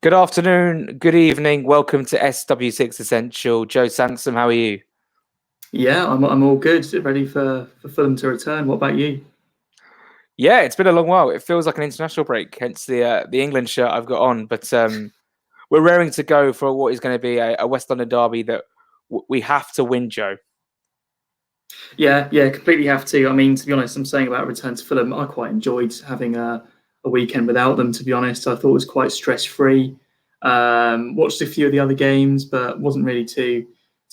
Good afternoon, good evening. Welcome to SW6 Essential. Joe Sansom, how are you? Yeah, I'm all good. Ready for Fulham to return. What about you? Yeah, it's been a long while. It feels like an international break, hence the England shirt I've got on. But we're raring to go for what is going to be a West London derby that we have to win, Joe. Yeah, completely have to. I mean, to be honest, I'm saying about return to Fulham. I quite enjoyed having a weekend without them. To be honest, I thought it was quite stress free. Watched a few of the other games, but wasn't really too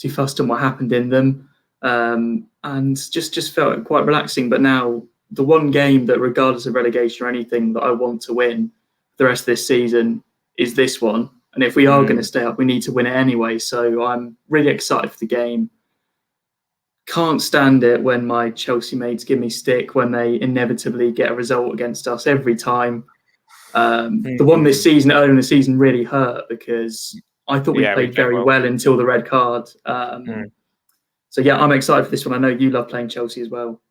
fussed on what happened in them, and just felt quite relaxing. But now the one game that, regardless of relegation or anything, that I want to win the rest of this season is this one. And if we are going to stay up, we need to win it anyway. So I'm really excited for the game. Can't stand it when my Chelsea mates give me stick when they inevitably get a result against us every time. The one this season, early in the season, really hurt because I thought we Yeah, we played played very well. well until the red card. So yeah, I'm excited for this one. I know you love playing Chelsea as well.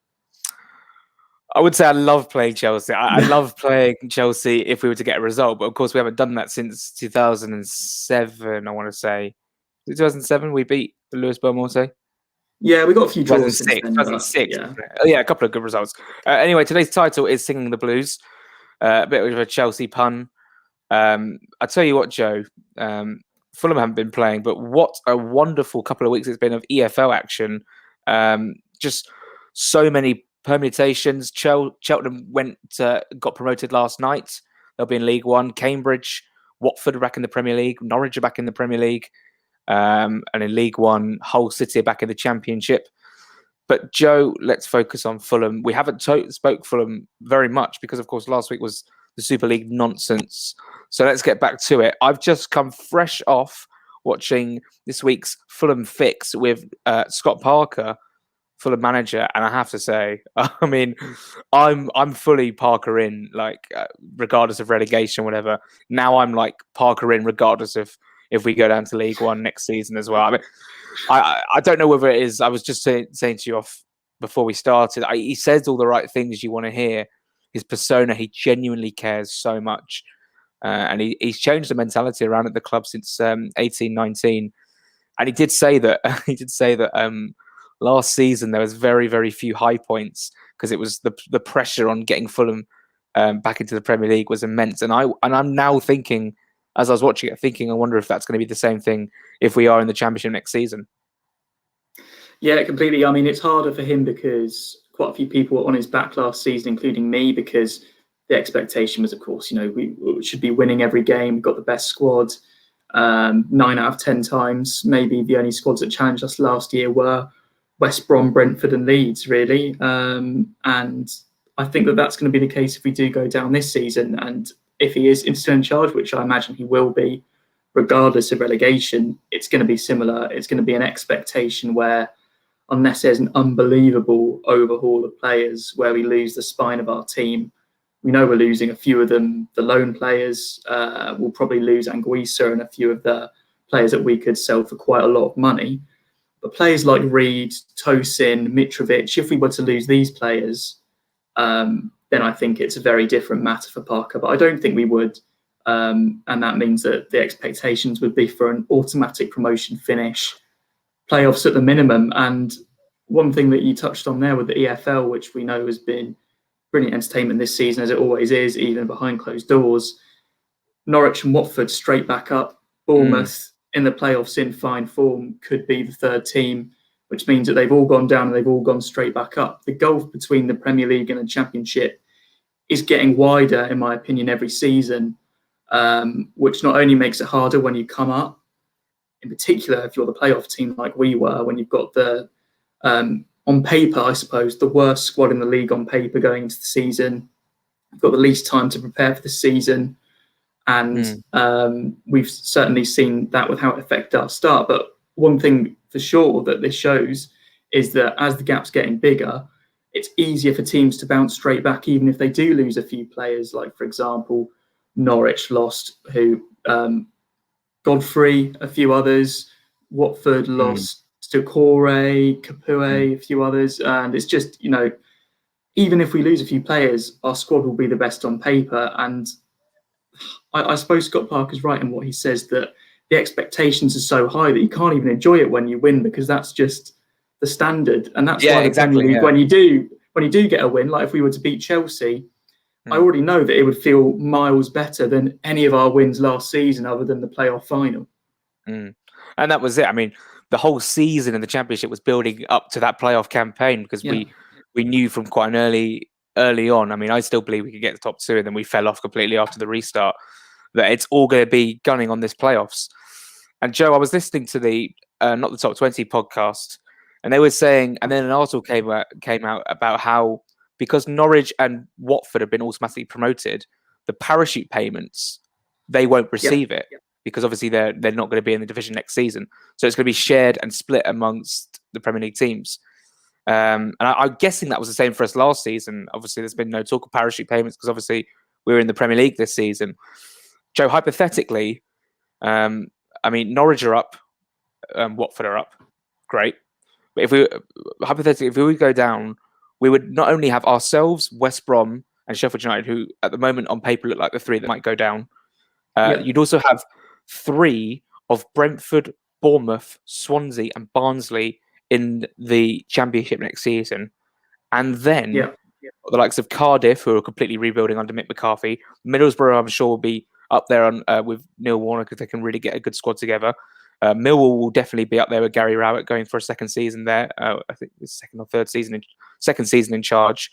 I would say I love playing Chelsea. I love playing Chelsea if we were to get a result, but of course we haven't done that since 2007. I want to say 2007 we beat the Lewis Belmonte. Yeah, we got a few draws since 2006, then, but 2006. yeah. Yeah, a couple of good results. Anyway, today's title is Singing the Blues. A bit of a Chelsea pun. I tell you what, Joe, Fulham haven't been playing, but what a wonderful couple of weeks it's been of EFL action. Just so many permutations. Cheltenham got promoted last night. They'll be in League One. Cambridge, Watford are back in the Premier League. Norwich are back in the Premier League. And in League One, Hull City are back in the Championship. But Joe, let's focus on Fulham. We haven't spoke Fulham very much because, of course, last week was the Super League nonsense. So let's get back to it. I've just come fresh off watching this week's Fulham Fix with Scott Parker, Fulham manager, and I have to say, I mean, I'm fully Parker in, like regardless of relegation, whatever. Now I'm like Parker in, regardless of if we go down to League One next season as well. I mean, I don't know whether it is. I was just saying to you off before we started. He says all the right things you want to hear. His persona, he genuinely cares so much, and he's changed the mentality around at the club since 18-19. And he did say that last season there was very few high points because it was the pressure on getting Fulham back into the Premier League was immense. And I'm now thinking, as I was watching it, I wonder if that's going to be the same thing if we are in the Championship next season. Yeah, completely. I mean, it's harder for him because quite a few people were on his back last season, including me, because the expectation was, of course, we should be winning every game. We've got the best squad 9 out of 10 times. Maybe the only squads that challenged us last year were West Brom, Brentford and Leeds, really. And I think that that's going to be the case if we do go down this season. And if he is still in charge, which I imagine he will be, regardless of relegation, it's going to be similar. It's going to be an expectation where, unless there's an unbelievable overhaul of players where we lose the spine of our team, we know we're losing a few of them. The loan players, we'll probably lose Anguissa and a few of the players that we could sell for quite a lot of money. But players like Reed, Tosin, Mitrovic, if we were to lose these players, then I think it's a very different matter for Parker. But I don't think we would. And that means that the expectations would be for an automatic promotion finish, playoffs at the minimum. And one thing that you touched on there with the EFL, which we know has been brilliant entertainment this season, as it always is, even behind closed doors. Norwich and Watford straight back up. Bournemouth in the playoffs in fine form could be the third team, which means that they've all gone down and they've all gone straight back up. The gulf between the Premier League and the Championship is getting wider, in my opinion, every season, which not only makes it harder when you come up, in particular if you're the playoff team like we were, when you've got the, on paper, I suppose, the worst squad in the league on paper going into the season. We've got the least time to prepare for the season. And we've certainly seen that with how it affected our start. But one thing for sure that this shows is that as the gap's getting bigger, it's easier for teams to bounce straight back, even if they do lose a few players. Like, for example, Norwich lost Godfrey, a few others. Watford lost Stokore, Kapue, a few others. And it's just, even if we lose a few players, our squad will be the best on paper. And I suppose Scott Parker's right in what he says, that the expectations are so high that you can't even enjoy it when you win, because that's just the standard. And that's why the Premier exactly. League, when you do get a win, like if we were to beat Chelsea, I already know that it would feel miles better than any of our wins last season, other than the playoff final. And that was it. I mean, the whole season in the Championship was building up to that playoff campaign, because we knew from quite an early on. I mean, I still believe we could get the top 2, and then we fell off completely after the restart. That it's all going to be gunning on this playoffs. And Joe, I was listening to the Not the Top 20 podcast, and they were saying, and then an article came out about how, because Norwich and Watford have been automatically promoted, the parachute payments, they won't receive it, because obviously they're not going to be in the division next season. So it's going to be shared and split amongst the Premier League teams. And I'm guessing that was the same for us last season. Obviously, there's been no talk of parachute payments because obviously we're in the Premier League this season. Joe, hypothetically, I mean, Norwich are up, Watford are up, great. But if we would go down, we would not only have ourselves, West Brom, and Sheffield United, who at the moment on paper look like the 3 that might go down. You'd also have 3 of Brentford, Bournemouth, Swansea, and Barnsley in the Championship next season. And then the likes of Cardiff, who are completely rebuilding under Mick McCarthy. Middlesbrough, I'm sure, will be up there on with Neil Warnock, because they can really get a good squad together. Millwall will definitely be up there with Gary Rowett going for a second season there. I think it's second season in charge.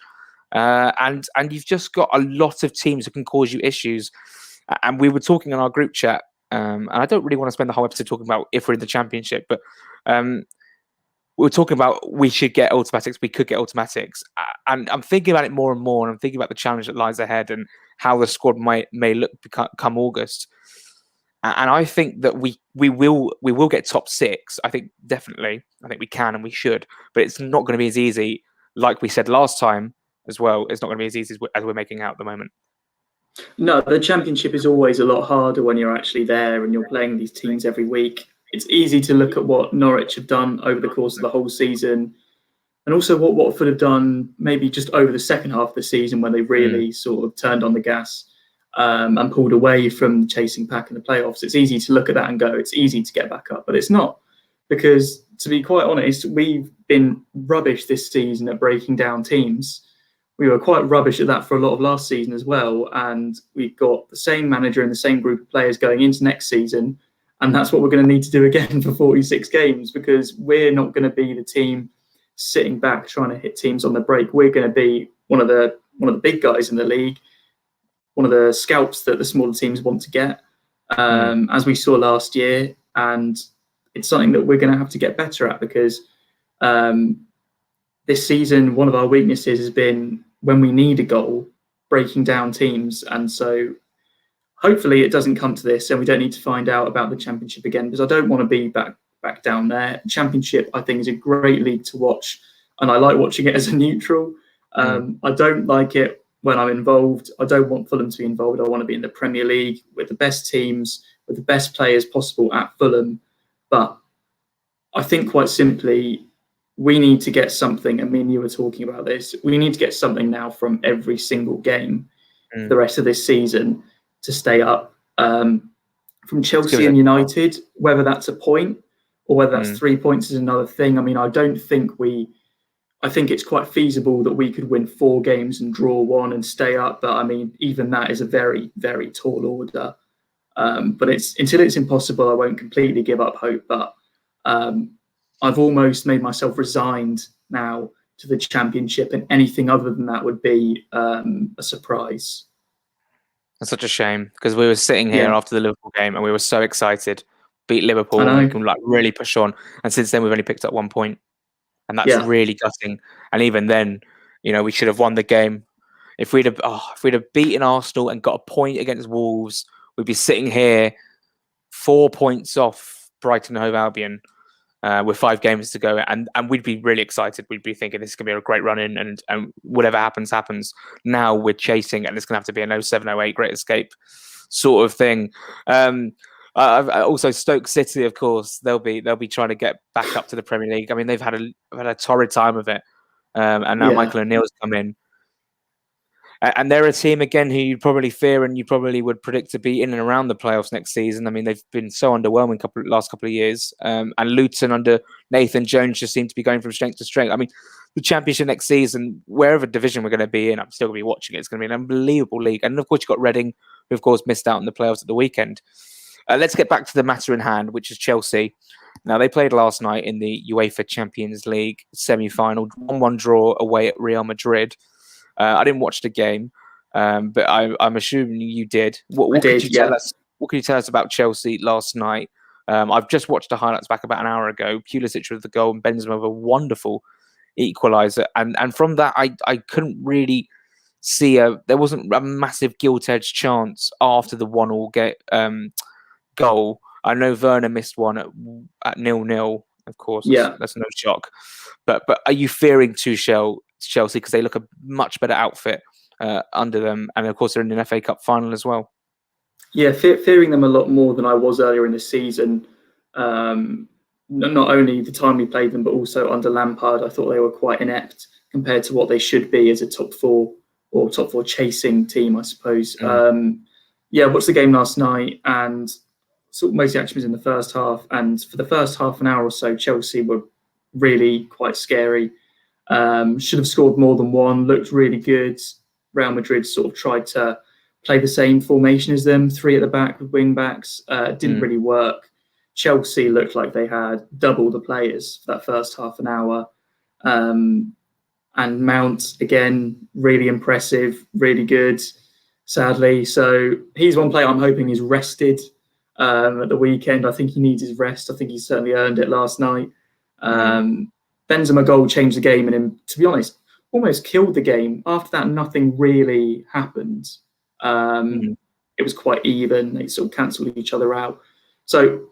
And you've just got a lot of teams that can cause you issues. And we were talking in our group chat, and I don't really want to spend the whole episode talking about if we're in the Championship, but we were talking about we should get automatics, we could get automatics. And I'm thinking about it more and more, and I'm thinking about the challenge that lies ahead and how the squad may look come August. And I think that we will get top 6. I think definitely. I think we can and we should, but it's not going to be as easy, like we said last time as well. It's not going to be as easy as we're making out at the moment. No, the Championship is always a lot harder when you're actually there and you're playing these teams every week. It's easy to look at what Norwich have done over the course of the whole season, and also what Watford have done maybe just over the second half of the season, when they really sort of turned on the gas and pulled away from the chasing pack in the playoffs. It's easy to look at that and go, it's easy to get back up, but it's not. Because, to be quite honest, we've been rubbish this season at breaking down teams. We were quite rubbish at that for a lot of last season as well, and we've got the same manager and the same group of players going into next season, and that's what we're going to need to do again for 46 games, because we're not going to be the team sitting back trying to hit teams on the break. We're going to be one of the big guys in the league, one of the scalps that the smaller teams want to get, as we saw last year. And it's something that we're going to have to get better at, because this season, one of our weaknesses has been when we need a goal, breaking down teams. And so hopefully it doesn't come to this and we don't need to find out about the Championship again, because I don't want to be back down there. Championship, I think, is a great league to watch, and I like watching it as a neutral. I don't like it when I'm involved. I don't want Fulham to be involved. I want to be in the Premier League with the best teams, with the best players possible at Fulham. But I think quite simply, we need to get something, and me and you were talking about this, we need to get something now from every single game for the rest of this season to stay up. From Chelsea and United, whether that's a point or whether that's 3 points is another thing. I mean, I think it's quite feasible that we could win 4 games and draw 1 and stay up. But I mean, even that is a very, very tall order. But until it's impossible, I won't completely give up hope. But I've almost made myself resigned now to the Championship, and anything other than that would be a surprise. It's such a shame, because we were sitting here after the Liverpool game and we were so excited, beat Liverpool and we can really push on. And since then, we've only picked up 1 point, and that's really gutting. And even then, we should have won the game. If we'd have beaten Arsenal and got a point against Wolves, we'd be sitting here 4 points off Brighton and Hove Albion with 5 games to go, and we'd be really excited. We'd be thinking this is going to be a great run in, and whatever happens, happens. Now we're chasing, and it's going to have to be an 07-08 Great Escape sort of thing. Also, Stoke City, of course, they'll be trying to get back up to the Premier League. I mean, they've had a torrid time of it, and now Michael O'Neill's come in. And they're a team again who you'd probably fear and you probably would predict to be in and around the playoffs next season. I mean, they've been so underwhelming last couple of years. And Luton under Nathan Jones just seem to be going from strength to strength. I mean, the Championship next season, wherever division we're going to be in, I'm still going to be watching it. It's going to be an unbelievable league. And of course, you've got Reading, who of course missed out on the playoffs at the weekend. Let's get back to the matter in hand, which is Chelsea. Now, they played last night in the UEFA Champions League semi-final, 1-1 draw away at Real Madrid. I didn't watch the game, but I'm assuming you did. What could you tell us? What can you tell us about Chelsea last night? I've just watched the highlights back about an hour ago. Pulisic with the goal and Benzema with a wonderful equaliser. And from that, I couldn't really see there wasn't a massive gilt-edged chance after the 1-1 goal. I know Werner missed one at 0-0, of course. That's no shock. But are you fearing Tuchel, Chelsea, because they look a much better outfit under them, and of course they're in an FA Cup final as well? Yeah, fearing them a lot more than I was earlier in the season. Not only the time we played them, but also under Lampard, I thought they were quite inept compared to what they should be as a top four chasing team, I suppose. Watched the game last night, and most of the action was in the first half. And for the first half an hour or so, Chelsea were really quite scary. Should have scored more than one, looked really good. Real Madrid sort of tried to play the same formation as them, 3 at the back with wing backs. Didn't really work. Chelsea looked like they had double the players for that first half an hour. And Mount, again, really impressive, really good, sadly. So he's one player I'm hoping is rested at the weekend. I think he needs his rest. I think he certainly earned it last night. Benzema goal changed the game, and to be honest, almost killed the game. After that, nothing really happened. It was quite even. They sort of cancelled each other out. So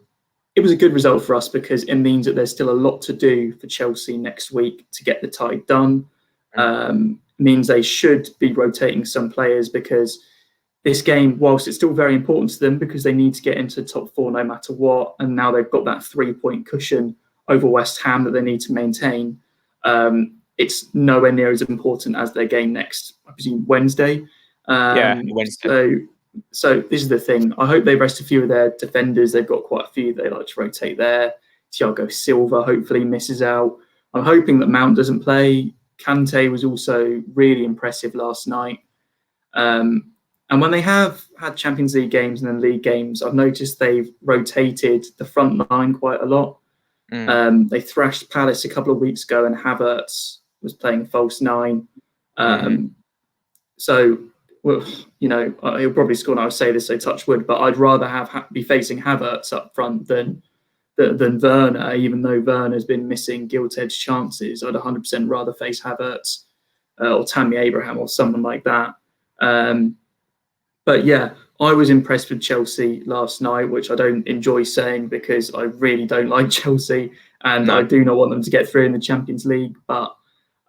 it was a good result for us because it means that there's still a lot to do for Chelsea next week to get the tie done. Means they should be rotating some players because this game, whilst it's still very important to them because they need to get into the top 4 no matter what, and now they've got that 3-point cushion over West Ham that they need to maintain, it's nowhere near as important as their game next, I presume, Wednesday. Wednesday. So this is the thing. I hope they rest a few of their defenders. They've got quite a few they like to rotate there. Thiago Silva hopefully misses out. I'm hoping that Mount doesn't play. Kante was also really impressive last night. And when they have had Champions League games and then league games, I've noticed they've rotated the front line quite a lot. They thrashed Palace a couple of weeks ago and Havertz was playing false 9. So, well, he'll probably score, and I would say this, so touch wood, but I'd rather be facing Havertz up front than Werner, even though Werner's been missing gilt-edged chances. I'd 100% rather face Havertz or Tammy Abraham or someone like that. But yeah, I was impressed with Chelsea last night, which I don't enjoy saying because I really don't like Chelsea and I do not want them to get through in the Champions League. But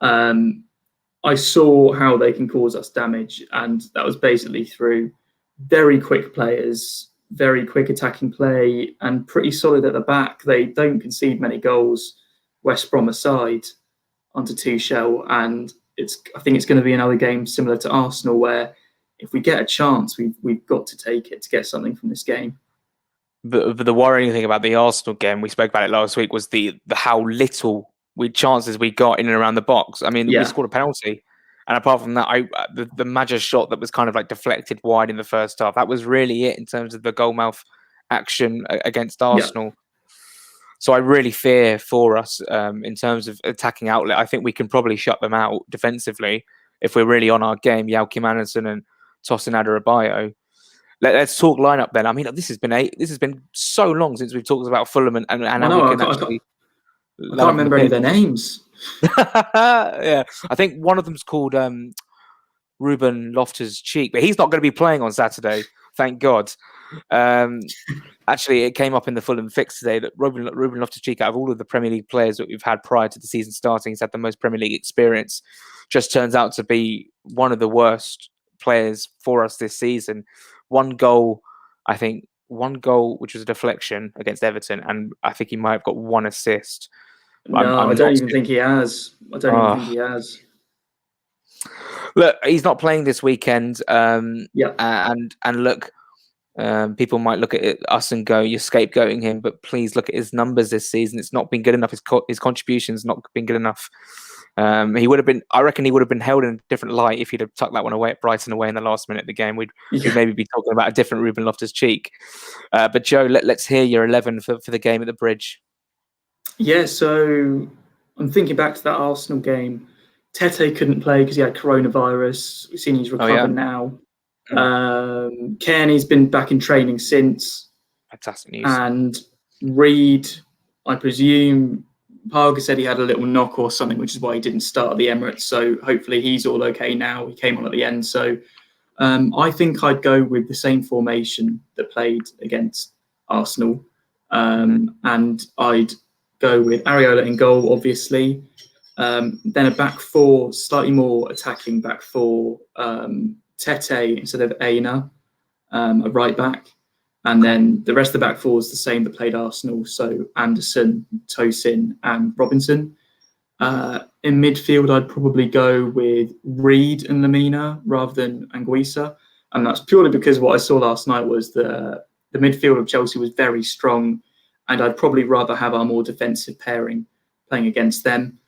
I saw how they can cause us damage, and that was basically through very quick players, very quick attacking play, and pretty solid at the back. They don't concede many goals, West Brom aside, under Tuchel, and I think it's going to be another game similar to Arsenal where if we get a chance, we've got to take it to get something from this game. But the worrying thing about the Arsenal game, we spoke about it last week, was the how little chances we got in and around the box. I mean, we scored a penalty, and apart from that, the Maja shot that was kind of like deflected wide in the first half. That was really it in terms of the goalmouth action against Arsenal. So I really fear for us in terms of attacking outlet. I think we can probably shut them out defensively if we're really on our game. Joachim Andersen and Tosin Adarabioyo. Let's talk lineup then. I mean, this has been so long since we've talked about Fulham and how we can actually. I can't remember any of their names. Yeah, I think one of them's called Ruben Loftus-Cheek, but he's not going to be playing on Saturday. Thank God. Actually, it came up in the Fulham fix today that Ruben Loftus-Cheek, out of all of the Premier League players that we've had prior to the season starting, he's had the most Premier League experience. Just turns out to be one of the worst players for us this season. One goal, which was a deflection against Everton, and I think he might have got one assist. No, I don't even think he has. Look, he's not playing this weekend. Yeah. And look, people might look at us and go, "You're scapegoating him," but please look at his numbers this season. It's not been good enough. His contributions not been good enough. He would have been. I reckon he would have been held in a different light if he'd have tucked that one away at Brighton away in the last minute of the game. We'd maybe be talking about a different Ruben Loftus-Cheek. But Joe, let's hear your 11 for the game at the Bridge. Yeah, so I'm thinking back to that Arsenal game. Tete couldn't play because he had coronavirus. We've seen he's recovered now. Kearney's been back in training since. Fantastic news. And Reed, I presume, Parker said he had a little knock or something, which is why he didn't start at the Emirates. So hopefully he's all okay now. He came on at the end. So I think I'd go with the same formation that played against Arsenal. And I'd go with Areola in goal, obviously. Then a back four, slightly more attacking back four. Tete instead of Aina, a right back. And then the rest of the back four is the same that played Arsenal. So Anderson, Tosin and Robinson. In midfield, I'd probably go with Reed and Lamina rather than Anguissa. And that's purely because what I saw last night was the midfield of Chelsea was very strong. And I'd probably rather have our more defensive pairing playing against them.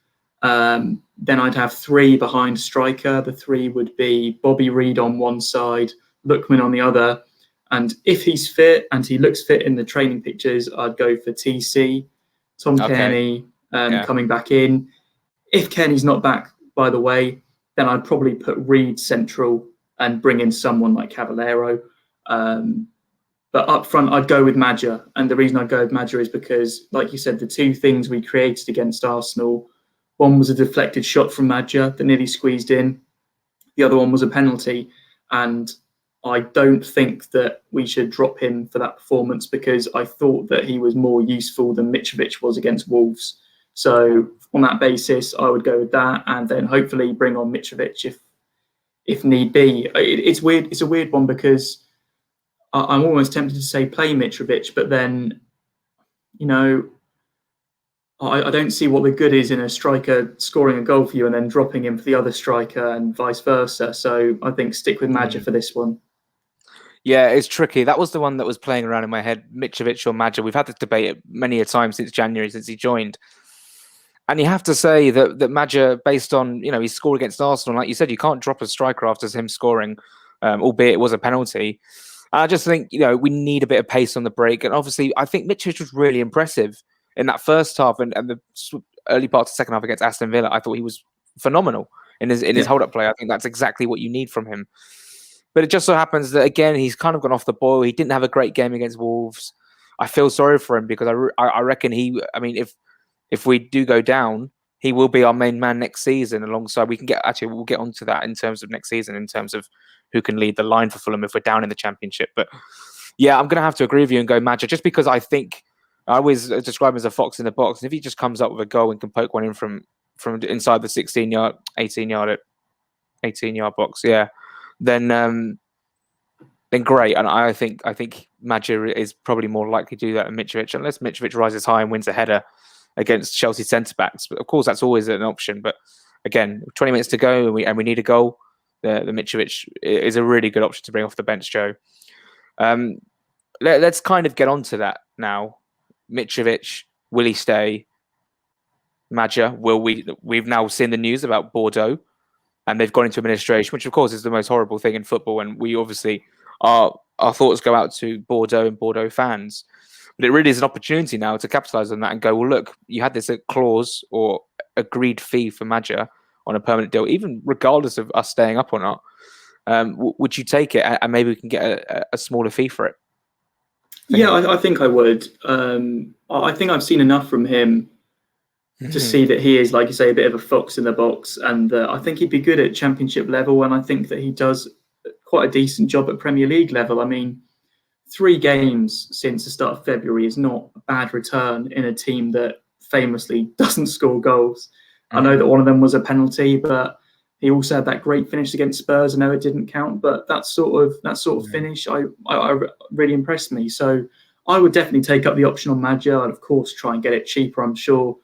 Then I'd have three behind striker. The three would be Bobby Reed on one side, Lookman on the other. And if he's fit and he looks fit in the training pictures, I'd go for TC, Tom Kearney coming back in. If Kearney's not back, by the way, then I'd probably put Reed central and bring in someone like Cavallero. But up front, I'd go with Madja. And the reason I'd go with Madja is because, like you said, the two things we created against Arsenal, one was a deflected shot from Madja that nearly squeezed in. The other one was a penalty. And I don't think that we should drop him for that performance because I thought that he was more useful than Mitrovic was against Wolves. So on that basis, I would go with that and then hopefully bring on Mitrovic if need be. It's weird. It's a weird one because I'm almost tempted to say play Mitrovic, but then, you know, I don't see what the good is in a striker scoring a goal for you and then dropping him for the other striker and vice versa. So I think stick with Madja for this one. Yeah, it's tricky. That was the one that was playing around in my head, Mitrovic or Madja. We've had this debate many a time since January, since he joined. And you have to say that Madja, based on, he scored against Arsenal, like you said, you can't drop a striker after him scoring, albeit it was a penalty. I just think, we need a bit of pace on the break. And obviously, I think Mitrovic was really impressive in that first half and the early part of the second half against Aston Villa. I thought he was phenomenal in his hold-up play. I think that's exactly what you need from him. But it just so happens that, again, he's kind of gone off the boil. He didn't have a great game against Wolves. I feel sorry for him because I reckon if we do go down, he will be our main man next season alongside. We'll get onto that in terms of next season, in terms of who can lead the line for Fulham if we're down in the Championship. But yeah, I'm going to have to agree with you and go Madja, just because I think I always describe him as a fox in the box. And if he just comes up with a goal and can poke one in from inside the 18-yard box, then great. And I think Madja is probably more likely to do that than Mitrovic, unless Mitrovic rises high and wins a header against Chelsea centre-backs. But of course, that's always an option. But again, 20 minutes to go and we need a goal. The Mitrovic is a really good option to bring off the bench, Joe. Let's kind of get on to that now. Mitrovic, will he stay? Madja, will we? We've now seen the news about Bordeaux, and they've gone into administration, which of course is the most horrible thing in football. And we obviously, our thoughts go out to Bordeaux and Bordeaux fans. But it really is an opportunity now to capitalise on that and go, well, look, you had this clause or agreed fee for Madja on a permanent deal, even regardless of us staying up or not. Would you take it? And maybe we can get a smaller fee for it. I think I would. I think I've seen enough from him to see that he is, like you say, a bit of a fox in the box. And I think he'd be good at Championship level. And I think that he does quite a decent job at Premier League level. I mean, 3 games since the start of February is not a bad return in a team that famously doesn't score goals. I know that one of them was a penalty, but he also had that great finish against Spurs. I know it didn't count, but that sort of finish, I really impressed me. So I would definitely take up the option on Madja. I'd of course try and get it cheaper. I'm sure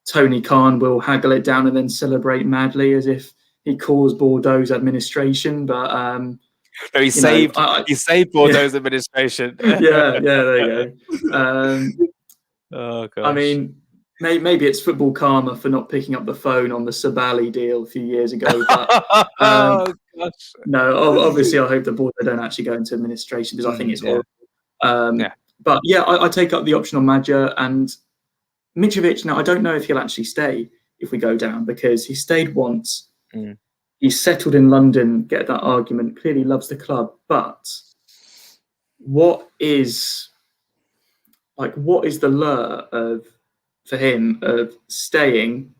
Tony Khan will haggle it down and then celebrate madly as if he caused Bordeaux's administration, but no, he saved Bordeaux's administration. Yeah, there you go. Oh gosh. I mean, maybe it's football karma for not picking up the phone on the Sabali deal a few years ago, but oh gosh. No, obviously I hope the Bordeaux don't actually go into administration because I think it's horrible. But yeah, I take up the option on Madja and Mitrovic. Now I don't know if he'll actually stay if we go down, because he stayed once. He's settled in London, get that argument, clearly loves the club. But what is the lure for him of staying?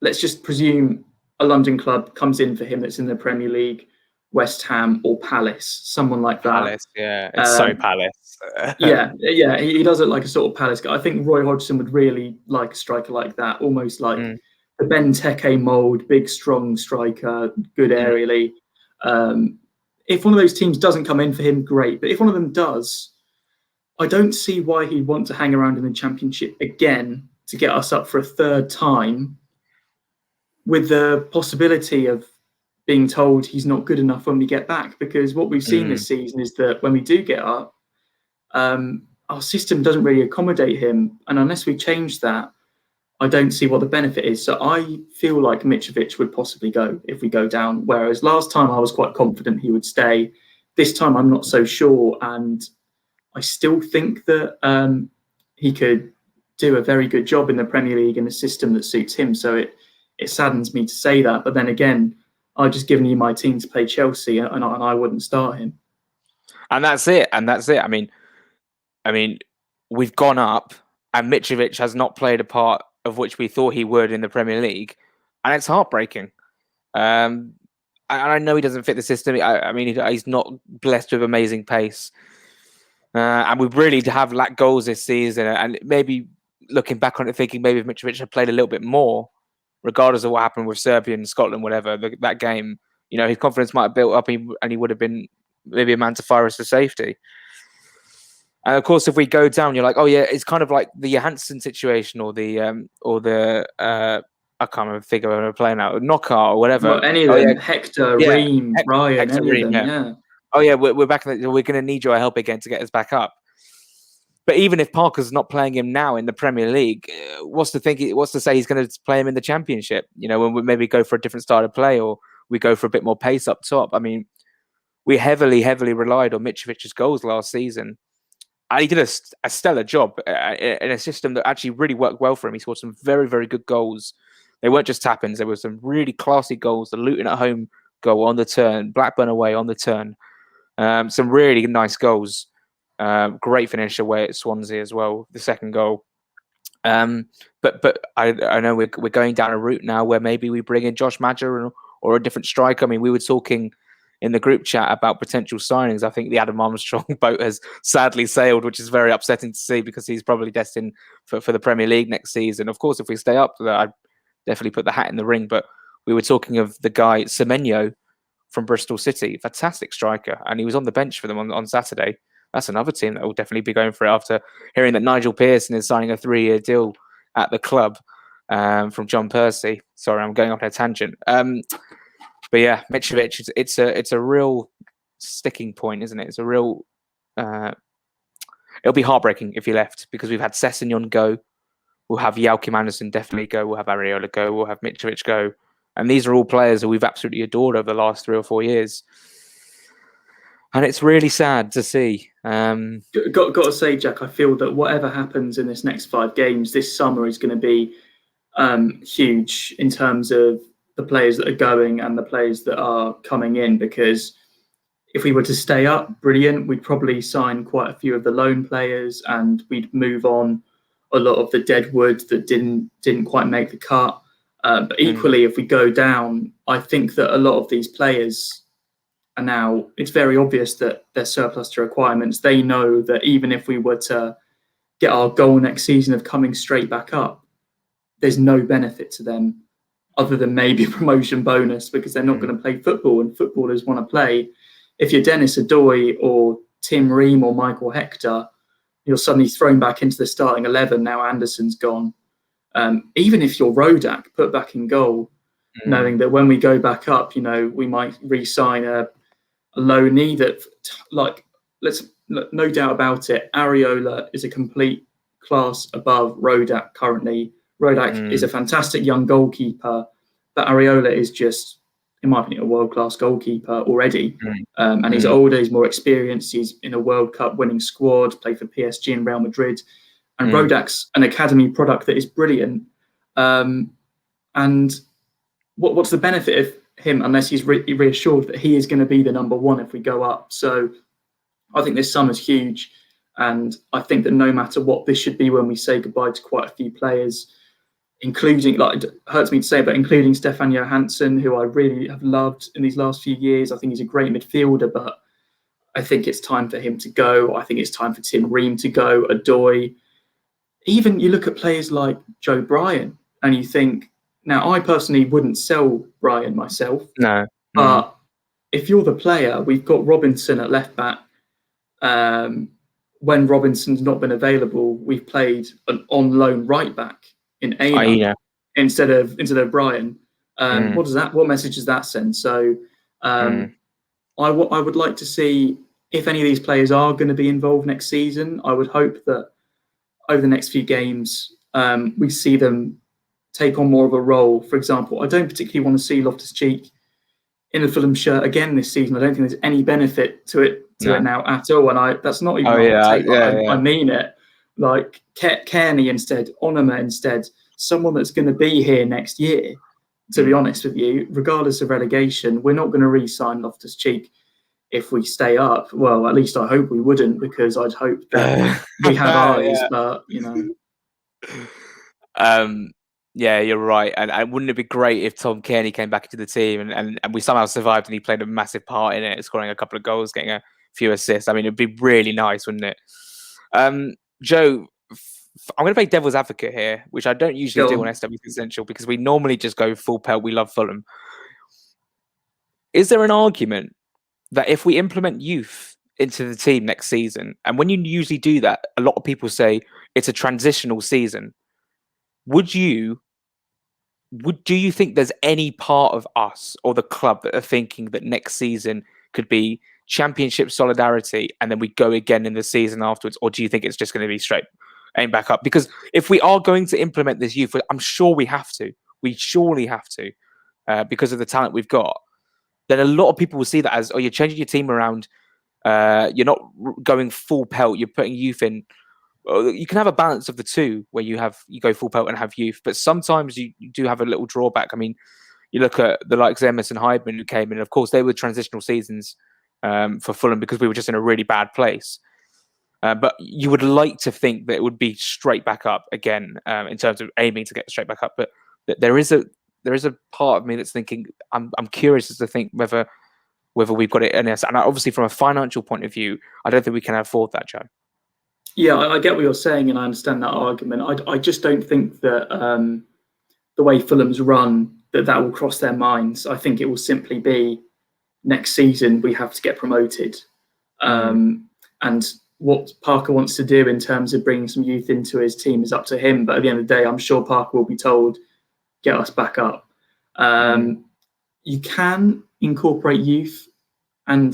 Let's just presume a London club comes in for him that's in the Premier League, West Ham or Palace, someone like that. Palace, yeah. It's so Palace. yeah, he does it like a sort of Palace guy. I think Roy Hodgson would really like a striker like that, almost like the Benteke mould, big, strong striker, good aerially. If one of those teams doesn't come in for him, great. But if one of them does, I don't see why he'd want to hang around in the Championship again to get us up for a third time, with the possibility of being told he's not good enough when we get back. Because what we've seen this season is that when we do get up, our system doesn't really accommodate him. And unless we change that, I don't see what the benefit is. So I feel like Mitrovic would possibly go if we go down. Whereas last time I was quite confident he would stay. This time I'm not so sure. And I still think that he could do a very good job in the Premier League in a system that suits him. So it saddens me to say that. But then again, I've just given you my team to play Chelsea, and I wouldn't start him. And that's it. I mean, we've gone up, and Mitrovic has not played a part of which we thought he would in the Premier League, and it's heartbreaking. And I know he doesn't fit the system. I mean, he's not blessed with amazing pace, and we really have lacked goals this season. And maybe looking back on it, thinking maybe if Mitrovic had played a little bit more, regardless of what happened with Serbia and Scotland, whatever, that game, his confidence might have built up, and he would have been maybe a man to fire us to safety. And of course, if we go down, you're like, oh yeah, it's kind of like the Johansson situation, or the I can't remember figure we're playing out, Knockout or whatever. Well, any of them, Hector, Ream, Ryan, Hector, any Ream, of them, yeah. Oh yeah, we're back. We're going to need your help again to get us back up. But even if Parker's not playing him now in the Premier League, what's to say he's going to play him in the Championship? When we maybe go for a different style of play, or we go for a bit more pace up top. I mean, we heavily relied on Mitrovic's goals last season. And he did a stellar job in a system that actually really worked well for him. He scored some very, very good goals. They weren't just tap-ins. There were some really classy goals. The Luton at home goal on the turn, Blackburn away on the turn. Some really nice goals. Great finish away at Swansea as well, the second goal. But I know we're going down a route now where maybe we bring in Josh Madja or a different striker. I mean, we were talking in the group chat about potential signings. I think the Adam Armstrong boat has sadly sailed, which is very upsetting to see, because he's probably destined for the Premier League next season. Of course, if we stay up, I'd definitely put the hat in the ring. But we were talking of the guy Semenyo from Bristol City, fantastic striker, and he was on the bench for them on Saturday. That's another team that will definitely be going for it after hearing that Nigel Pearson is signing a 3-year deal at the club from John Percy. Sorry, I'm going off on a tangent. But yeah, Mitrovic, it's a real sticking point, isn't it? It's a real. It'll be heartbreaking if he left, because we've had Sessegnon go, we'll have Joachim Andersen definitely go, we'll have Areola go, we'll have Mitrovic go, and these are all players that we've absolutely adored over the last 3 or 4 years. And it's really sad to see. Got to say, Jack, I feel that whatever happens in this next 5 games this summer is going to be huge in terms of the players that are going and the players that are coming in. Because if we were to stay up, brilliant. We'd probably sign quite a few of the loan players, and we'd move on a lot of the deadwood that didn't quite make the cut. But equally, if we go down, I think that a lot of these players are now, it's very obvious that they're surplus to requirements. They know that even if we were to get our goal next season of coming straight back up, there's no benefit to them other than maybe a promotion bonus, because they're not going to play football, and footballers want to play. If you're Dennis Adoy or Tim Ream or Michael Hector, you're suddenly thrown back into the starting 11. Now Anderson's gone. Even if you're Rodak, put back in goal, knowing that when we go back up, we might re-sign a loanee that, no doubt about it, Areola is a complete class above Rodak currently. Rodak is a fantastic young goalkeeper, but Areola is just, in my opinion, a world-class goalkeeper already. And he's older, he's more experienced, he's in a World Cup winning squad, played for PSG and Real Madrid. And Rodak's an academy product that is brilliant. And what's the benefit of him unless he's reassured that he is going to be the number one if we go up? So I think this summer's huge. And I think that no matter what, this should be when we say goodbye to quite a few players, including, it hurts me to say, but including Stefan Johansson, who I really have loved in these last few years. I think he's a great midfielder, but I think it's time for him to go. I think it's time for Tim Ream to go, Adoy. Even you look at players like Joe Bryan and you think, now I personally wouldn't sell Bryan myself. No. But if you're the player, we've got Robinson at left back. When Robinson's not been available, we've played an on loan right back in Aina instead of Bryan. What message does that send? So I would like to see if any of these players are going to be involved next season. I would hope that over the next few games we see them take on more of a role. For example, I don't particularly want to see Loftus-Cheek in the Fulham shirt again this season. I don't think there's any benefit to it now at all. And that's not even I mean it. Like Kearney instead, Onoma instead, someone that's going to be here next year, to be honest with you, regardless of relegation. We're not going to re-sign Loftus-Cheek if we stay up. Well, at least I hope we wouldn't, because I'd hope that we have eyes, but Yeah, you're right. And wouldn't it be great if Tom Kearney came back into the team and we somehow survived and he played a massive part in it, scoring a couple of goals, getting a few assists? I mean, it'd be really nice, wouldn't it? Joe, I'm going to play devil's advocate here, which I don't usually do on SW6 Essential because we normally just go full pelt. We love Fulham. Is there an argument that if we implement youth into the team next season, and when you usually do that, a lot of people say it's a transitional season, do you think there's any part of us or the club that are thinking that next season could be championship solidarity and then we go again in the season afterwards? Or do you think it's just going to be straight aim back up? Because if we are going to implement this youth, I'm sure we have to. We surely have to because of the talent we've got. Then a lot of people will see that as, you're changing your team around. You're not going full pelt. You're putting youth in. You can have a balance of the two where you go full pelt and have youth, but sometimes you do have a little drawback. I mean, you look at the likes of Emerson Hydeman who came in. Of course, they were transitional seasons for Fulham because we were just in a really bad place. But you would like to think that it would be straight back up again in terms of aiming to get straight back up. But there is a part of me that's thinking I'm curious as to think whether we've got it in us. And obviously, from a financial point of view, I don't think we can afford that, Joe. Yeah, I get what you're saying, and I understand that argument. I just don't think that the way Fulham's run, that will cross their minds. I think it will simply be next season we have to get promoted. And what Parker wants to do in terms of bringing some youth into his team is up to him. But at the end of the day, I'm sure Parker will be told, get us back up. You can incorporate youth and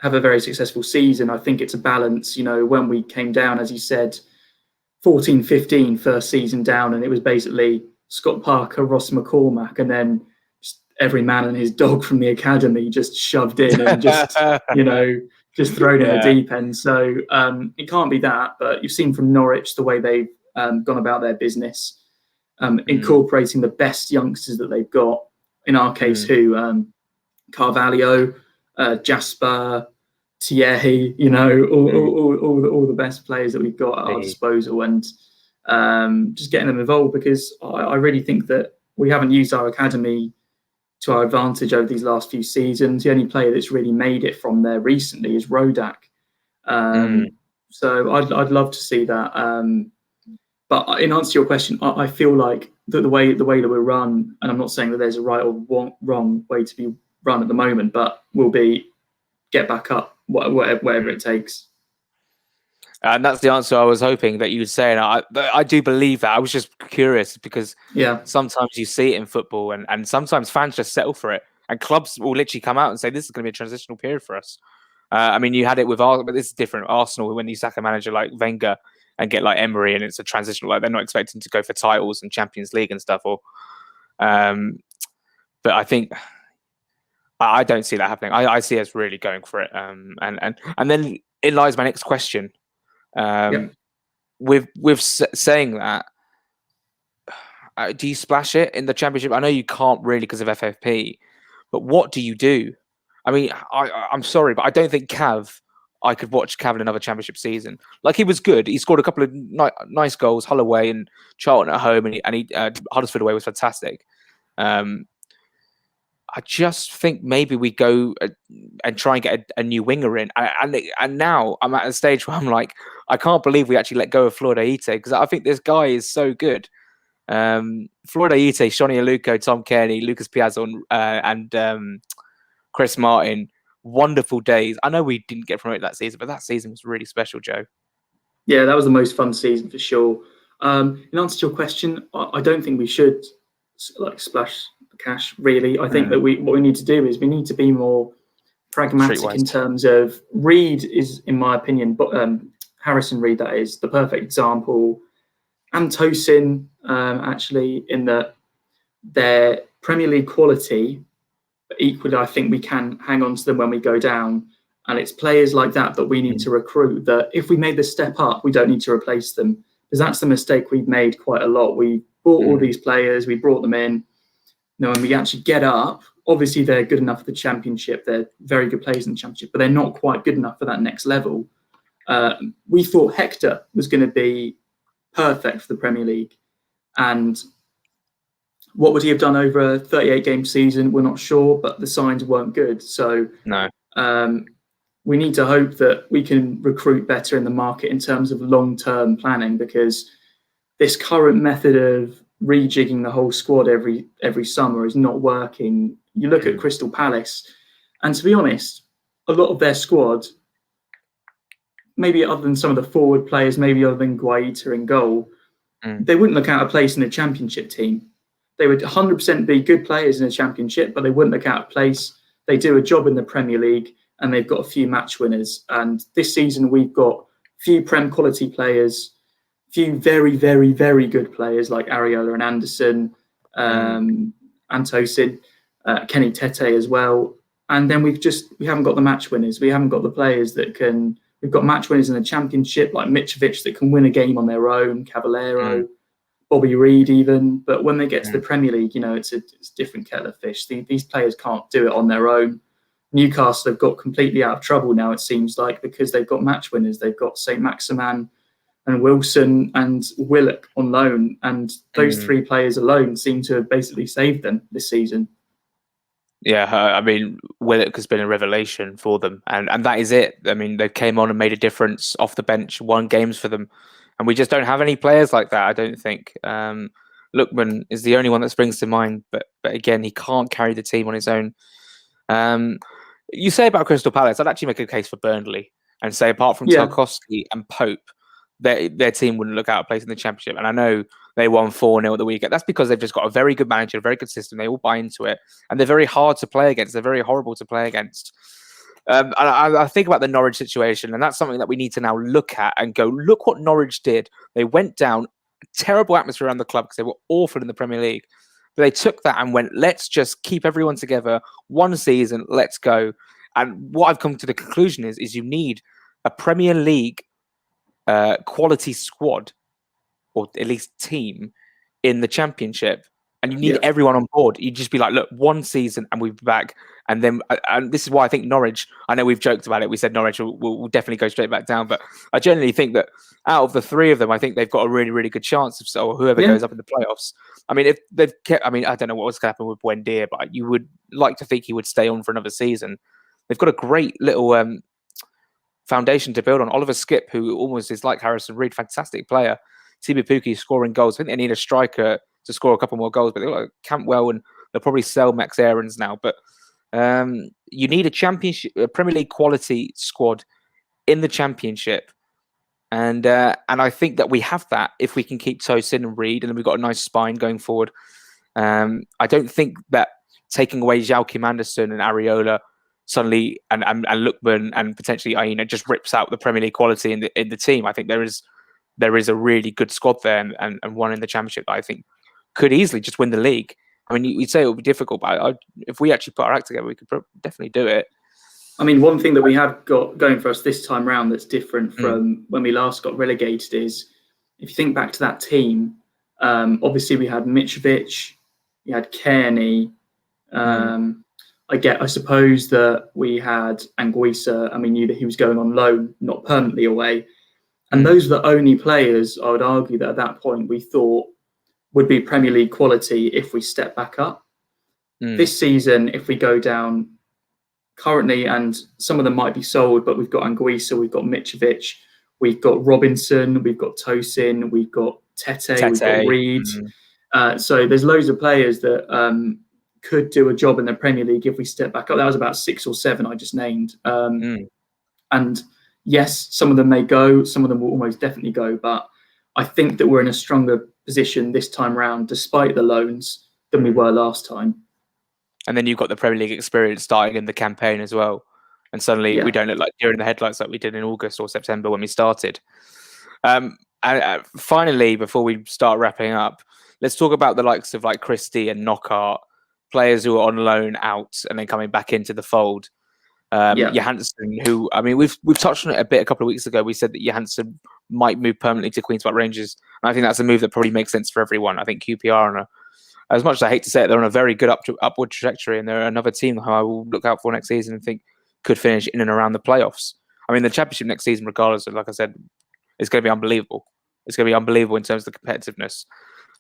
have a very successful season. I think it's a balance. When we came down, as you said, 14-15 first season down, and it was basically Scott Parker, Ross McCormack, and then just every man and his dog from the academy just shoved in and just, just thrown in the deep end. So it can't be that, but you've seen from Norwich the way they've gone about their business, incorporating the best youngsters that they've got. In our case, Carvalho, Jasper, Thierry, all the best players that we've got at our disposal, and just getting them involved, because I really think that we haven't used our academy to our advantage over these last few seasons. The only player that's really made it from there recently is Rodak. So I'd love to see that. But in answer to your question, I feel like that the way that we're run, and I'm not saying that there's a right or wrong way to be run at the moment, but will be get back up, whatever it takes. And that's the answer I was hoping that you would say. And I do believe that. I was just curious because Yeah, sometimes you see it in football and sometimes fans just settle for it. And clubs will literally come out and say, this is going to be a transitional period for us. I mean, you had it with Arsenal, but this is different. Arsenal, when you sack a manager like Wenger and get like Emery, and it's a transitional, like they're not expecting to go for titles and Champions League and stuff. But I think I don't see that happening. I see us really going for it. And then it lies my next question. yeah. With saying that, do you splash it in the Championship? I know you can't really because of FFP, but what do you do? I mean, I'm sorry, but I don't think I could watch Cav in another Championship season. Like, he was good. He scored a couple of nice goals, Hull away and Charlton at home, and Huddersfield away was fantastic. I just think maybe we go and try and get a new winger in. And now I'm at a stage where I'm like, I can't believe we actually let go of Flor Ite, because I think this guy is so good. Flor Ite, Shoni Aluko, Tom Kearney, Lucas Piazon, and Chris Martin. Wonderful days. I know we didn't get promoted that season, but that season was really special, Joe. Yeah, that was the most fun season for sure. In answer to your question, I don't think we should splash the cash. Really, I think that what we need to do is we need to be more pragmatic Streetwise. in terms of Reed is, in my opinion, but Harrison Reed, that is the perfect example. And Tosin, actually, in that their Premier League quality, but equally, I think we can hang on to them when we go down. And it's players like that we need to recruit, that if we made the step up, we don't need to replace them. Because that's the mistake we've made quite a lot. We bought all these players, we brought them in. When we actually get up, obviously they're good enough for the Championship. They're very good players in the Championship, but they're not quite good enough for that next level. We thought Hector was going to be perfect for the Premier League. And what would he have done over a 38-game season? We're not sure, but the signs weren't good. So No. We need to hope that we can recruit better in the market in terms of long-term planning, because this current method of rejigging the whole squad every summer is not working. You look at Crystal Palace, and to be honest, a lot of their squad, maybe other than some of the forward players, maybe other than Guaita in goal, they wouldn't look out of place in the Championship team. They would 100% be good players in the Championship, but they wouldn't look out of place. They do a job in the Premier League, and they've got a few match winners. And this season, we've got a few Prem quality players, a few very, very, very good players like Areola and Anderson, Tosin, Kenny Tete as well. And then we haven't got the match winners. We haven't got the players that can. We've got match winners in the Championship like Mitrovic that can win a game on their own, Cavallero, Bobby Reed even. But when they get to the Premier League, it's a different kettle of fish. These players can't do it on their own. Newcastle have got completely out of trouble now, it seems like, because they've got match winners. They've got St. Maximan and Wilson and Willock on loan. And those three players alone seem to have basically saved them this season. Yeah, I mean, Willock has been a revelation for them. And that is it. I mean, they came on and made a difference off the bench, won games for them. And we just don't have any players like that, I don't think. Lookman is the only one that springs to mind. But again, he can't carry the team on his own. You say about Crystal Palace, I'd actually make a case for Burnley and say, apart from Tarkowski and Pope, their team wouldn't look out of place in the Championship. And I know they won 4-0 at the weekend. That's because they've just got a very good manager, a very good system. They all buy into it. And they're very hard to play against. They're very horrible to play against. I think about the Norwich situation, and that's something that we need to now look at and go, look what Norwich did. They went down, terrible atmosphere around the club because they were awful in the Premier League. But they took that and went, let's just keep everyone together. One season, let's go. And what I've come to the conclusion is you need a Premier League quality squad, or at least team, in the Championship. And you need everyone on board. You just be like, look, one season and we'll be back. And then, and this is why I think Norwich, I know we've joked about it. We said Norwich will definitely go straight back down. But I generally think that out of the three of them, I think they've got a really, really good chance of, or whoever goes up in the playoffs. I mean, if they've kept, I don't know what's going to happen with Buendia, but you would like to think he would stay on for another season. They've got a great little foundation to build on. Oliver Skipp, who almost is like Harrison Reed, fantastic player. Tibu Pukki scoring goals. I think they need a striker to score a couple more goals, but they've got Campbell, and they'll probably sell Max Aarons now. But you need a Championship, a Premier League quality squad in the Championship And I think that we have that if we can keep Tosin and Reed, and then we've got a nice spine going forward. I don't think that taking away Joachim Anderson and Areola suddenly and Lookman and potentially Aina just rips out the Premier League quality in the team. I think there is a really good squad there, and one in the Championship that I think could easily just win the league. I mean, you'd say it would be difficult, but if we actually put our act together, we could definitely do it. I mean, one thing that we have got going for us this time round that's different from when we last got relegated is, if you think back to that team, obviously we had Mitrovic, we had Kearney. I suppose that we had Anguissa, and we knew that he was going on loan, not permanently away. And those are the only players, I would argue, that at that point we thought would be Premier League quality if we step back up. This season, if we go down currently, and some of them might be sold, but we've got Anguissa, we've got Mitrovic, we've got Robinson, we've got Tosin, we've got Tete. We've got Reed. So there's loads of players that could do a job in the Premier League if we step back up. That was about 6 or 7 I just named. And yes, some of them may go, some of them will almost definitely go, but I think that we're in a stronger position this time round, despite the loans, than we were last time. And then you've got the Premier League experience starting in the campaign as well. And suddenly we don't look like deer in the headlights like we did in August or September when we started. And finally, before we start wrapping up, let's talk about the likes of like Christie and Knockaert, players who are on loan out and then coming back into the fold. Johansson, who, I mean, we've touched on it a bit a couple of weeks ago. We said that Johansson might move permanently to Queen's Park Rangers. And I think that's a move that probably makes sense for everyone. I think QPR as much as I hate to say it, they're on a very good upward trajectory, and they're another team who I will look out for next season and think could finish in and around the playoffs. I mean, the Championship next season, regardless of, like I said, it's going to be unbelievable. It's going to be unbelievable in terms of the competitiveness.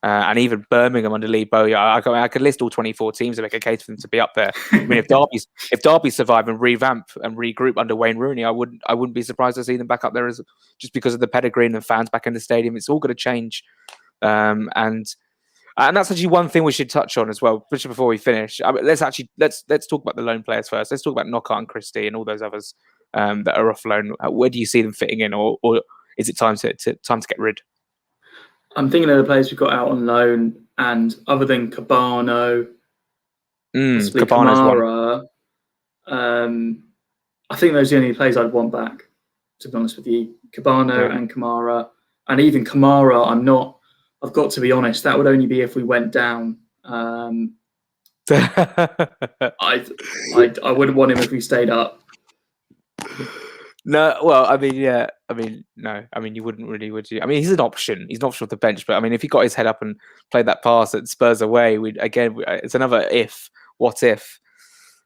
And even Birmingham under Lee Bowyer, I could list all 24 teams to make a case for them to be up there. I mean, if Derby survive and revamp and regroup under Wayne Rooney, I wouldn't be surprised to see them back up there just because of the pedigree and the fans back in the stadium. It's all going to change, and that's actually one thing we should touch on as well, especially before we finish. I mean, let's talk about the loan players first. Let's talk about Knockaert and Christie and all those others that are off loan. Where do you see them fitting in, or is it time to get rid? I'm thinking of the players we've got out on loan, and other than Cabano, Kamara, I think those are the only players I'd want back, to be honest with you. Cabano and Kamara, and even Kamara, I've got to be honest, that would only be if we went down. I wouldn't want him if we stayed up. No, well, I mean, no. I mean, you wouldn't really, would you? I mean, he's an option. He's an option off the bench, but I mean, if he got his head up and played that pass at Spurs away, it's another if. What if?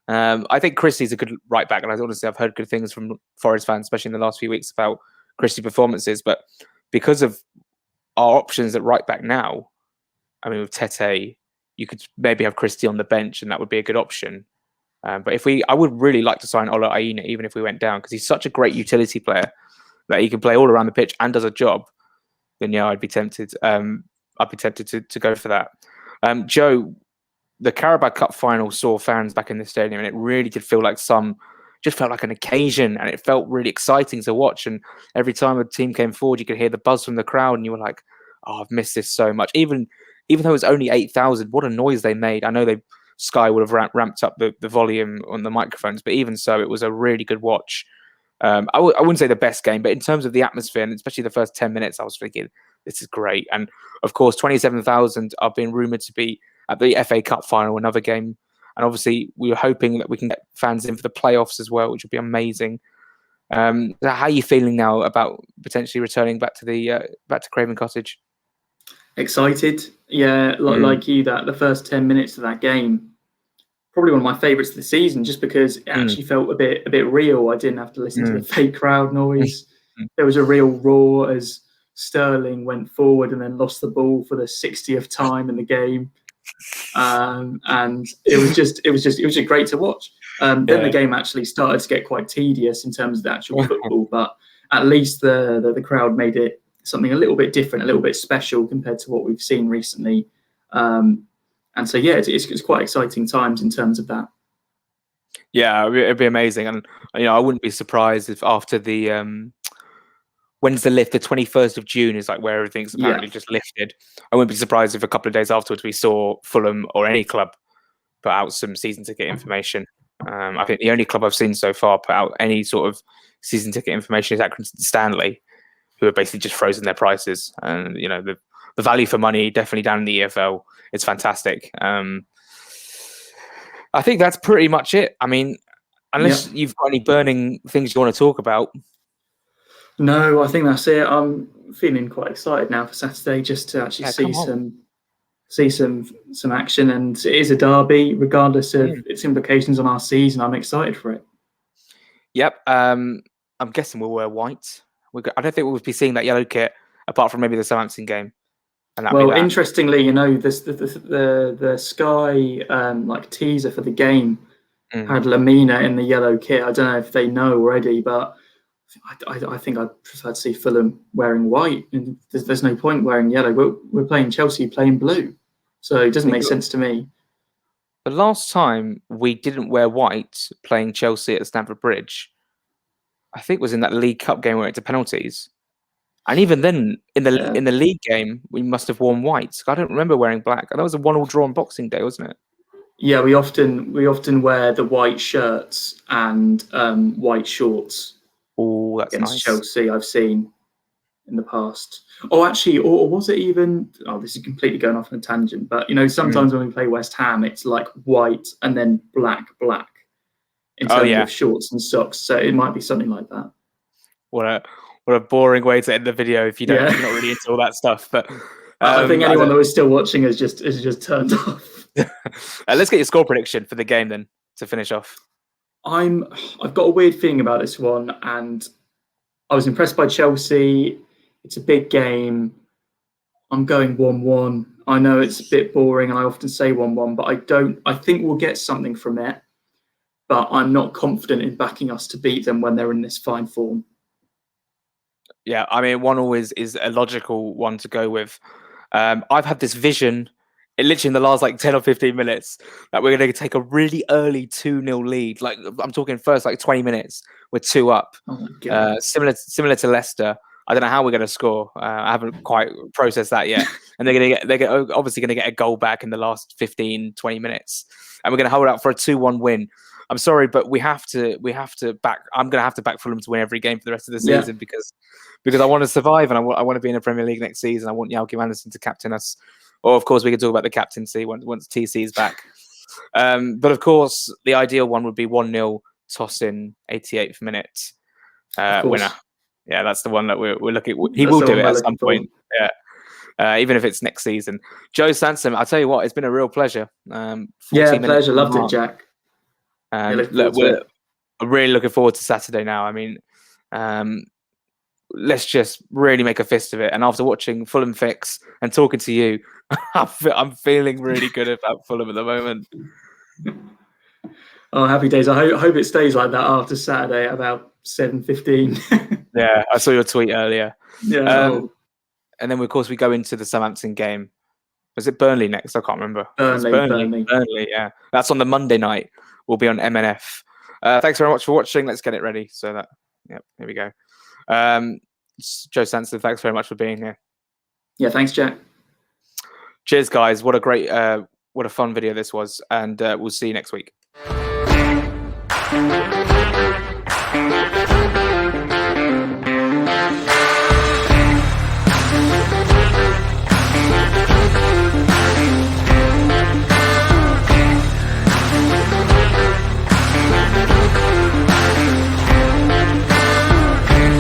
I think Christie's a good right back, and honestly, I've heard good things from Forest fans, especially in the last few weeks, about Christie's performances. But because of our options at right back now, I mean, with Tete, you could maybe have Christie on the bench, and that would be a good option. But I would really like to sign Ola Aina, even if we went down, because he's such a great utility player that he can play all around the pitch and does a job. Then I'd be tempted. I'd be tempted to go for that. Joe, the Carabao Cup final saw fans back in the stadium, and it really did feel like just felt like an occasion, and it felt really exciting to watch. And every time a team came forward, you could hear the buzz from the crowd, and you were like, "Oh, I've missed this so much." Even though it was only 8,000, what a noise they made! I know Sky would have ramped up the volume on the microphones, but even so, it was a really good watch. I wouldn't say the best game, but in terms of the atmosphere, and especially the first 10 minutes, I was thinking, this is great. And of course, 27,000 are being rumoured to be at the FA Cup final, another game. And obviously, we were hoping that we can get fans in for the playoffs as well, which would be amazing. How are you feeling now about potentially returning back to Craven Cottage? Excited, yeah, like you. That the first 10 minutes of that game, probably one of my favourites of the season, just because it actually felt a bit real. I didn't have to listen to the fake crowd noise. There was a real roar as Sterling went forward and then lost the ball for the 60th time in the game, and it was just great to watch. Then the game actually started to get quite tedious in terms of the actual football, but at least the crowd made it something a little bit different, a little bit special compared to what we've seen recently. And so, yeah, it's quite exciting times in terms of that. Yeah, it'd be amazing. And, I wouldn't be surprised if after the when's the lift? The 21st of June is like where everything's apparently just lifted. I wouldn't be surprised if a couple of days afterwards we saw Fulham or any club put out some season ticket information. I think the only club I've seen so far put out any sort of season ticket information is Accrington Stanley, who have basically just frozen their prices. And the value for money definitely down in the EFL. It's fantastic. I think that's pretty much it. I mean, unless you've got any burning things you want to talk about. No, I think that's it. I'm feeling quite excited now for Saturday, just to actually see some action. And it is a derby, regardless of its implications on our season. I'm excited for it. Yep. I'm guessing we'll wear white. I don't think we'll be seeing that yellow kit apart from maybe the Southampton game. And interestingly, the Sky teaser for the game had Lamina in the yellow kit. I don't know if they know already, but I think I'd prefer to see Fulham wearing white. And there's no point wearing yellow. We're playing Chelsea playing blue, so it doesn't make sense to me. The last time we didn't wear white playing Chelsea at Stamford Bridge, I think was in that League Cup game where it went to penalties. And even then, in the league game, we must have worn white. I don't remember wearing black. That was a 1-1 draw on Boxing Day, wasn't it? Yeah, we often wear the white shirts and white shorts. Oh, that's against nice. Chelsea, I've seen in the past. Oh, actually, or was it even? Oh, this is completely going off on a tangent. But sometimes when we play West Ham, it's like white and then black in terms of shorts and socks. So it might be something like that. What a boring way to end the video if you're not really into all that stuff. But I think anyone that was still watching is just turned off. Let's get your score prediction for the game then to finish off. I've got a weird feeling about this one, and I was impressed by Chelsea. It's a big game. I'm going 1-1. I know it's a bit boring, and I often say 1-1, but I think we'll get something from it. But I'm not confident in backing us to beat them when they're in this fine form. Yeah, I mean, 1-1 is a logical one to go with. I've had this vision, literally in the last 10 or 15 minutes, that we're going to take a really early 2-0 lead. Like, I'm talking first 20 minutes, we're 2 up. Oh my God. Similar to Leicester. I don't know how we're going to score. I haven't quite processed that yet. And they're obviously going to get a goal back in the last 15, 20 minutes. And we're going to hold out for a 2-1 win. I'm sorry, but we have to back. I'm going to have to back Fulham to win every game for the rest of the season because I want to survive and I want to be in the Premier League next season. I want Joachim Andersen to captain us. Or, of course, we could talk about the captaincy once TC is back. But, of course, the ideal one would be 1-0, toss in 88th minute winner. Yeah, that's the one that we're looking at. He will do it at some point. Yeah. Even if it's next season. Joe Sansom, I'll tell you what, it's been a real pleasure. Pleasure. Loved it, Jack. And we're really looking forward to Saturday now. I mean, let's just really make a fist of it. And after watching Fulham fix and talking to you, I'm feeling really good about Fulham at the moment. Oh, happy days. I hope it stays like that after Saturday at about 7:15. Yeah, I saw your tweet earlier. Yeah. And then, of course, we go into the Southampton game. Was it Burnley next? I can't remember. Burnley, yeah. That's on the Monday night. We'll be on MNF. Thanks very much for watching. Let's get it ready. So here we go. Joe Sanson, thanks very much for being here. Yeah, thanks, Jack. Cheers, guys. What a fun video this was. And we'll see you next week.